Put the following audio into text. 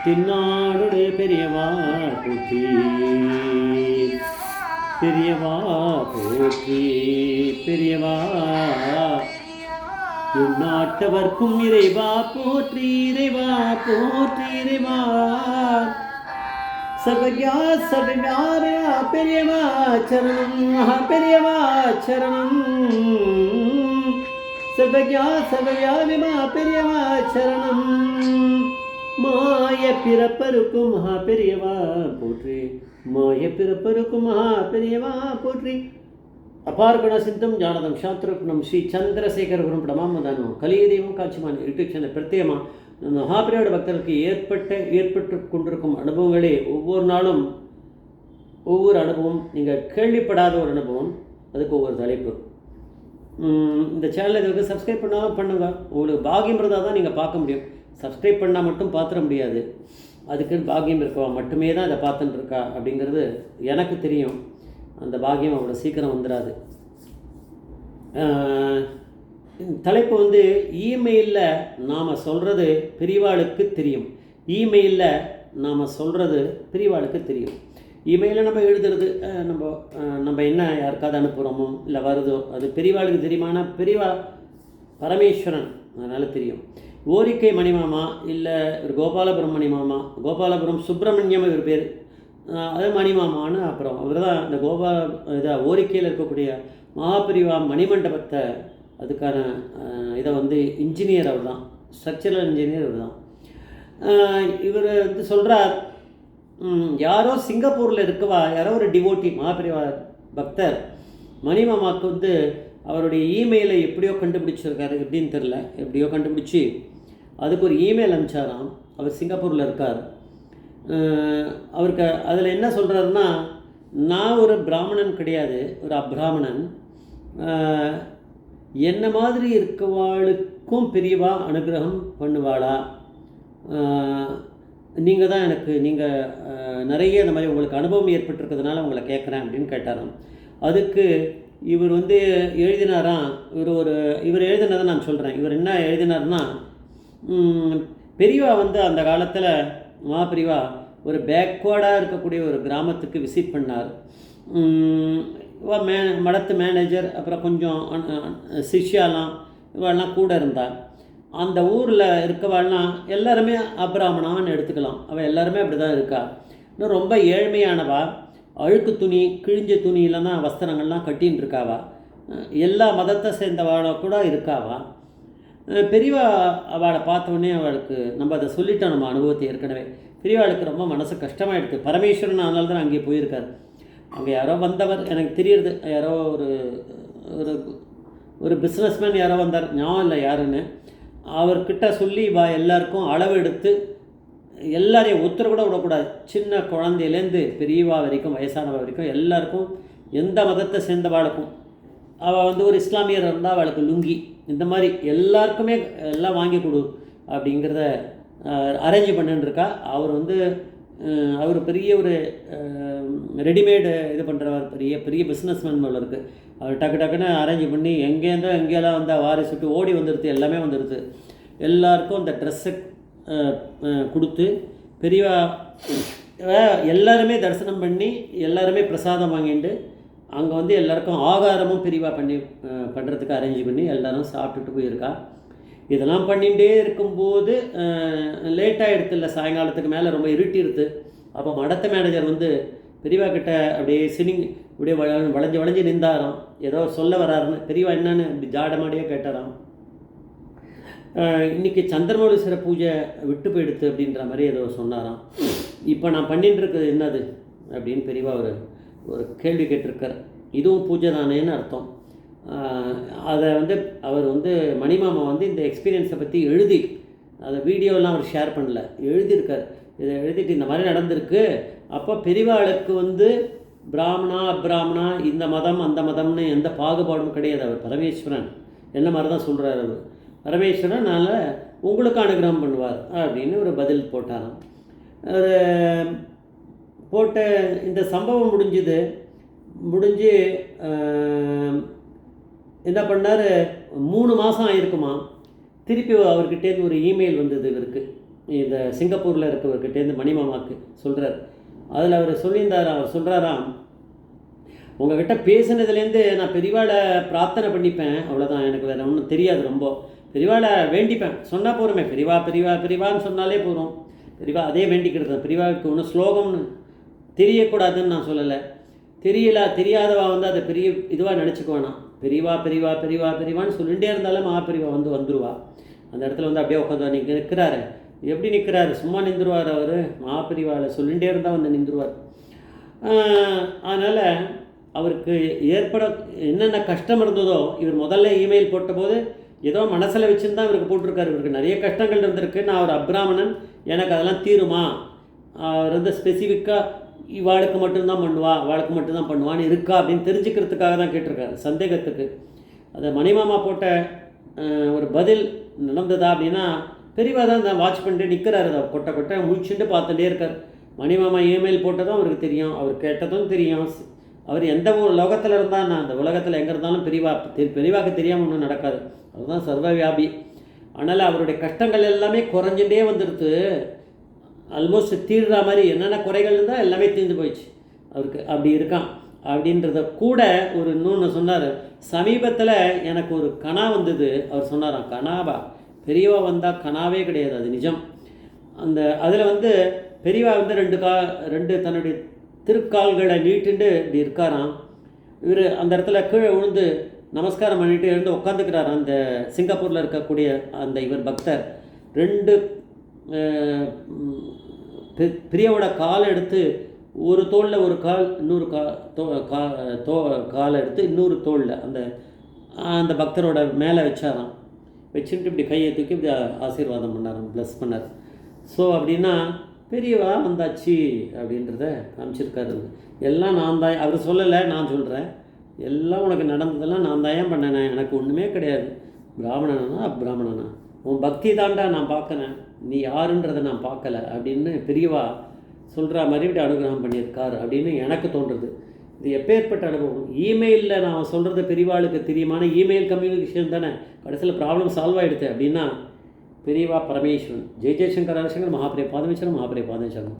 தென்னாடுடைய பெரியவா போற்றி, பெரியவா போற்றி, பெரியவா எந்நாட்டவர்க்கும் இறைவா போற்றி, இறைவா போற்றி, இறைவா சர்வஜா சர்வஞானயா பெரியவா சரணம், மகா பெரியவா சரணம், சர்வஜா சர்வவியாபிமா பெரியவா சரணம், மாய பிறப்பருக்கும் மகா பெரியவா போற்றி, மாய பிறப்பருக்கும் மகா பெரியவா போற்றி. அபார்குண சித்தம் ஞானதம் சாஸ்திரகுணம் ஸ்ரீ சந்திரசேகர குரும் பிரமாமதானோ கலியதெய்வம் காட்சிமான யூடியூப் சேனல் பிரத்யேகமாக நம்ம மகாபிரியோட பக்தர்களுக்கு ஏற்பட்டு கொண்டிருக்கும் அனுபவங்களே ஒவ்வொரு நாளும் ஒவ்வொரு அனுபவம், நீங்கள் கேள்விப்படாத ஒரு அனுபவம், அதுக்கு ஒவ்வொரு தலைப்பு. இந்த சேனலை இதுக்கு சப்ஸ்கிரைப் பண்ணாமல் பண்ணுங்க. உங்களுக்கு பாகியம் இருந்தால் தான் நீங்கள் பார்க்க முடியும். சப்ஸ்கிரைப் பண்ணால் மட்டும் பார்த்துட முடியாது. அதுக்கு பாகியம் இருக்கவா மட்டுமே தான் இதை பார்த்துட்டு இருக்கா அப்படிங்கிறது எனக்கு தெரியும். அந்த பாகியம் அவ்வளோ சீக்கிரம் வந்துடாது. தலைப்பு வந்து இமெயிலில் நாம் சொல்கிறது பெரியவாளுக்கு தெரியும். இமெயிலில் நாம் சொல்கிறது பெரியவாளுக்கு தெரியும். இமெயிலில் நம்ம எழுதுறது நம்ம என்ன யாருக்காவது அனுப்புகிறோமோ இல்லை வருதோ அது பெரியவாளுக்கு தெரியுமானா பெரியவா பரமேஸ்வரன் அதனால் தெரியும். ஓரிக்கை மணிமாமா இல்லை ஒரு கோபாலபுரம் மணிமாமா, கோபாலபுரம் சுப்பிரமணியம் இவர் பேர், அது மணிமாமான்னு. அப்புறம் அவர் தான் இந்த ஓரிக்கையில் இருக்கக்கூடிய மகாபிரிவா மணிமண்டபத்தை அதுக்கான இதை வந்து இன்ஜினியர் அவர் தான், ஸ்ட்ரக்சரல் இன்ஜினியர் அவர் தான். இவர் வந்து சொல்கிறார், யாரோ சிங்கப்பூரில் இருக்கவா யாரோ ஒரு டிவோட்டி மகாபிரிவா பக்தர் மணிமாமாவுக்கு வந்து அவருடைய இமெயிலை எப்படியோ கண்டுபிடிச்சிருக்காரு, எப்படின்னு தெரில, எப்படியோ கண்டுபிடிச்சி அதுக்கு ஒரு இமெயில் அனுப்பிச்சாராம். அவர் சிங்கப்பூரில் இருக்கார். அவருக்கு அதில் என்ன சொல்கிறாருன்னா, நான் ஒரு பிராமணன் கிடையாது, ஒரு அப்ராமணன், என்ன மாதிரி இருக்கவாளுக்கும் பெரியவா அனுகிரகம் பண்ணுவாளா, நீங்கள் தான் எனக்கு, நீங்கள் நிறைய இந்த மாதிரி உங்களுக்கு அனுபவம் ஏற்பட்டிருக்கிறதுனால உங்களை கேட்குறேன் அப்படின்னு கேட்டாராம். அதுக்கு இவர் வந்து எழுதினாராம். இவர் எழுதினதை நான் சொல்கிறேன். இவர் என்ன எழுதினார்னா, பெரியவா வந்து அந்த காலத்தில் மகாபிரிவா ஒரு பேக்வேர்டாக இருக்கக்கூடிய ஒரு கிராமத்துக்கு விசிட் பண்ணார். மடத்து மேனேஜர் அப்புறம் கொஞ்சம் சிஷ்யாலாம் இவெல்லாம் கூட இருந்தார். அந்த ஊரில் இருக்கவாள்லாம் எல்லாருமே அப்ராமணான்னு எடுத்துக்கலாம். அவள் எல்லாருமே அப்படி தான் இருக்கா. இன்னும் ரொம்ப ஏழ்மையானவா, அழுக்கு துணி கிழிஞ்ச துணியில் தான் வஸ்திரங்கள்லாம் கட்டின்னு இருக்காவா. எல்லா மதத்தை சேர்ந்தவாளை கூட இருக்காவா. பெரியவா அவளை பார்த்தோன்னே அவளுக்கு நம்ம அதை சொல்லிட்டோம், நம்ம அனுபவத்தை ஏற்கனவே. பெரியவாளுக்கு ரொம்ப மனசு கஷ்டமாயிடுது. பரமேஸ்வரன் அதனால தான் அங்கே போயிருக்கார். அங்கே யாரோ வந்தவர் எனக்கு தெரியுது, யாரோ ஒரு ஒரு பிஸ்னஸ்மேன் யாரோ வந்தார், ஞாபகம் இல்லை யாருன்னு. அவர்கிட்ட சொல்லி எல்லாருக்கும் அளவு எடுத்து எல்லாரையும் ஒருத்தர் கூட விடக்கூடாது, சின்ன குழந்தையிலேருந்து பெரியவா வரைக்கும் வயசானவ வரைக்கும் எல்லாருக்கும், எந்த மதத்தை சேர்ந்தவாளுக்கும். அவள் வந்து ஒரு இஸ்லாமியர் இருந்தால் அவளுக்கு லுங்கி, இந்த மாதிரி எல்லாருக்குமே எல்லாம் வாங்கி கொடு அப்படிங்கிறத அரேஞ்ச் பண்ணிட்டுருக்கா. அவர் வந்து அவர் பெரிய ஒரு ரெடிமேடு இது பண்ணுறவர், பெரிய பிஸ்னஸ்மேன் போல இருக்குது. அவர் டக்குன்னு அரேஞ்ச் பண்ணி எங்கேயெல்லாம் வந்தால் வாரி சுட்டு ஓடி வந்துடுது, எல்லாமே வந்துடுது. எல்லாருக்கும் அந்த ட்ரெஸ்ஸை கொடுத்து பெரியவா எல்லாருமே தரிசனம் பண்ணி எல்லாருமே பிரசாதம் வாங்கிட்டு அங்கே வந்து எல்லாருக்கும் ஆகாரமும் பெரியவா பண்ணுறதுக்கு அரேஞ்ச் பண்ணி எல்லோரும் சாப்பிட்டுட்டு போயிருக்கா. இதெல்லாம் பண்ணிகிட்டே இருக்கும்போது லேட்டாகிடுது, இல்லை சாயங்காலத்துக்கு மேலே ரொம்ப இருட்டிடுது. அப்போ மடத்து மேனேஜர் வந்து பெரியவா கிட்ட அப்படியே இப்படியே வளைஞ்சு நின்றாராம். ஏதோ சொல்ல வராருன்னு. பெரியவா என்னன்னு இப்படி ஜாடமாடியே கேட்டாராம். இன்றைக்கி சந்திரமௌலீஸ்வர பூஜை விட்டு போயிடுது அப்படின்ற மாதிரி ஏதோ சொன்னாராம். இப்போ நான் பண்ணிட்டு இருக்கிறது என்னது அப்படின்னு பெரியவா ஒரு கேள்வி கேட்டிருக்கார். இதுவும் பூஜை தானேன்னு அர்த்தம். அதை வந்து அவர் வந்து மணிமாமா வந்து இந்த எக்ஸ்பீரியன்ஸை பற்றி எழுதி, அதை வீடியோலாம் அவர் ஷேர் பண்ணல, எழுதியிருக்கார். இதை எழுதிட்டு இந்த மாதிரி நடந்திருக்கு. அப்போ பெரியவாளுக்கு வந்து பிராமணா அப்ராமணா இந்த மதம் அந்த மதம்னு எந்த பாகுபாடும் கிடையாது. அவர் பரமேஸ்வரன் என்ன மாதிரி தான் சொல்கிறார். அவர் பரமேஸ்வரனால் உங்களுக்கு அனுகிரகம் பண்ணுவார் அப்படின்னு ஒரு பதில் போட்டாராம். ஒரு போட்ட இந்த சம்பவம் முடிஞ்சு என்ன பண்ணார், 3 மாதம் ஆகிருக்குமா. திருப்பி அவர்கிட்டேருந்து ஒரு இமெயில் வந்தது இவருக்கு. இந்த சிங்கப்பூரில் இருக்கவர்கிட்டேருந்து மணிமாமாவுக்கு சொல்கிறார். அதில் அவர் சொல்லியிருந்தார், அவர் சொல்கிறாராம், உங்ககிட்ட பேசுனதுலேருந்து நான் பெரியவாளை பிரார்த்தனை பண்ணிப்பேன், அவ்வளோதான், எனக்கு வேறு ஒன்றும் தெரியாது, ரொம்ப பெரியவாளை வேண்டிப்பேன், சொன்னால் போகிறோமே, பெரியவா பெரியவா பெரியவான்னு சொன்னாலே போகிறோம், பெரியவா அதே வேண்டிக்கிறது தான். பெரியவாவுக்கு ஒன்றும் ஸ்லோகம்னு தெரியக்கூடாதுன்னு நான் சொல்லலை, தெரியாதவா வந்து அதை பெரிய இதுவாக நினச்சிக்குவானா, பெரியவா பெரியவா பெரியவா பெரியவான்னு சொல்லிகிட்டே இருந்தாலும் பெரியவா வந்து வந்துடுவா. அந்த இடத்துல வந்து அப்படியே உட்காந்து நீங்கள் நிற்கிறாரு, எப்படி நிற்கிறாரு, சும்மா நின்றுவார் அவர், பெரியவாவில் சொல்லிகிட்டே இருந்தால் வந்து நின்றுவார். அதனால் அவருக்கு என்னென்ன கஷ்டம் இருந்ததோ, இவர் முதல்ல இமெயில் போட்டபோது ஏதோ மனசில் வச்சுன்னு தான் இவருக்கு போட்டிருக்காரு. இவருக்கு நிறைய கஷ்டங்கள் இருந்திருக்கு, நான் ஒரு அப்ராமணன், எனக்கு அதெல்லாம் தீருமா, அவர் வந்து ஸ்பெசிஃபிக்காக இவாளுக்கு மட்டும்தான் பண்ணுவா, அவளுக்கு மட்டும்தான் பண்ணுவான்னு இருக்கா அப்படின்னு தெரிஞ்சுக்கிறதுக்காக தான் கேட்டிருக்காரு, சந்தேகத்துக்கு. அதை மணிமாமா போட்ட ஒரு பதில் நடந்ததா அப்படின்னா, பெரியவா தான் இந்த வாட்ச் பண்ணிட்டு நிற்கிறாரு, அதை கொட்டை முழிச்சுட்டு பார்த்துட்டே இருக்கார். மணிமாமா இமெயில் போட்டதும் அவருக்கு தெரியும், அவர் கேட்டதும் தெரியும், அவர் எந்த ஒரு லோகத்தில் இருந்தால் அந்த உலகத்தில் எங்கே இருந்தாலும் பெரியவாக்கு தெரியாமல் ஒன்றும் நடக்காது, அதுதான் சர்வவியாபி. அதனால் அவருடைய கஷ்டங்கள் எல்லாமே குறைஞ்சிட்டே வந்துடுது, ஆல்மோஸ்ட் தீர்ற மாதிரி. என்னென்ன குறைகள் இருந்தால் எல்லாமே தீர்ந்து போயிடுச்சு அவருக்கு, அப்படி இருக்கான். அப்படின்றத கூட ஒரு இன்னொன்று சொன்னார், சமீபத்தில் எனக்கு ஒரு கனா வந்தது, அவர் சொன்னாராம், கனாவா பெரியவா வந்தால் கனாவே கிடையாது, அது நிஜம். அதில் வந்து பெரியவா வந்து ரெண்டு தன்னுடைய திருக்கால்களை நீட்டுண்டு இப்படி இருக்காராம். இவர் அந்த இடத்துல கீழே விழுந்து நமஸ்காரம் பண்ணிட்டு எழுந்து உட்காந்துக்கிறார். அந்த சிங்கப்பூரில் இருக்கக்கூடிய அந்த இவர் பக்தர் ரெண்டு பிரியாவோட காலை எடுத்து ஒரு தோளில் ஒரு கால், இன்னொரு காலை எடுத்து இன்னொரு தோளில் அந்த பக்தரோட மேலே வச்சாராம். வச்சுட்டு இப்படி கையை தூக்கி இப்படி ஆசீர்வாதம் பண்ணாராம், ப்ளஸ் பண்ணார். ஸோ அப்படின்னா பெரியவா வந்தாச்சு அப்படின்றத காமிச்சிருக்காரு. எல்லாம் நான் தான், அவர் சொல்லலை, நான் சொல்கிறேன், எல்லாம் உனக்கு நடந்ததெல்லாம் நான் தான் ஏன் பண்ணினேன், எனக்கு ஒன்றுமே கிடையாது, பிராமணனா அப்ராமணனா உன் பக்தி தாண்டா நான் பார்க்குறேன், நீ யாருன்றதை நான் பார்க்கலை அப்படின்னு பெரியவா சொல்கிற மாதிரி இப்படி அனுகிரகம் பண்ணியிருக்கார் அப்படின்னு எனக்கு தோன்றுறது. இது எப்பேற்பட்ட அனுபவம். இமெயிலில் நான் சொல்கிறது பெரியவாளுக்கு தெரியுமான இமெயில் கம்யூனிகேஷன் தானே, கடைசியில் ப்ராப்ளம் சால்வ் ஆகிடுது அப்படின்னா பெரியவா பரமேஸ்வரன். ஜெய் ஜெய்சங்கர் ஹரிசங்கர் மகாபிரிய பாதமேஸ்வரன் மகாபிரிய பாதேஸ்வரன்.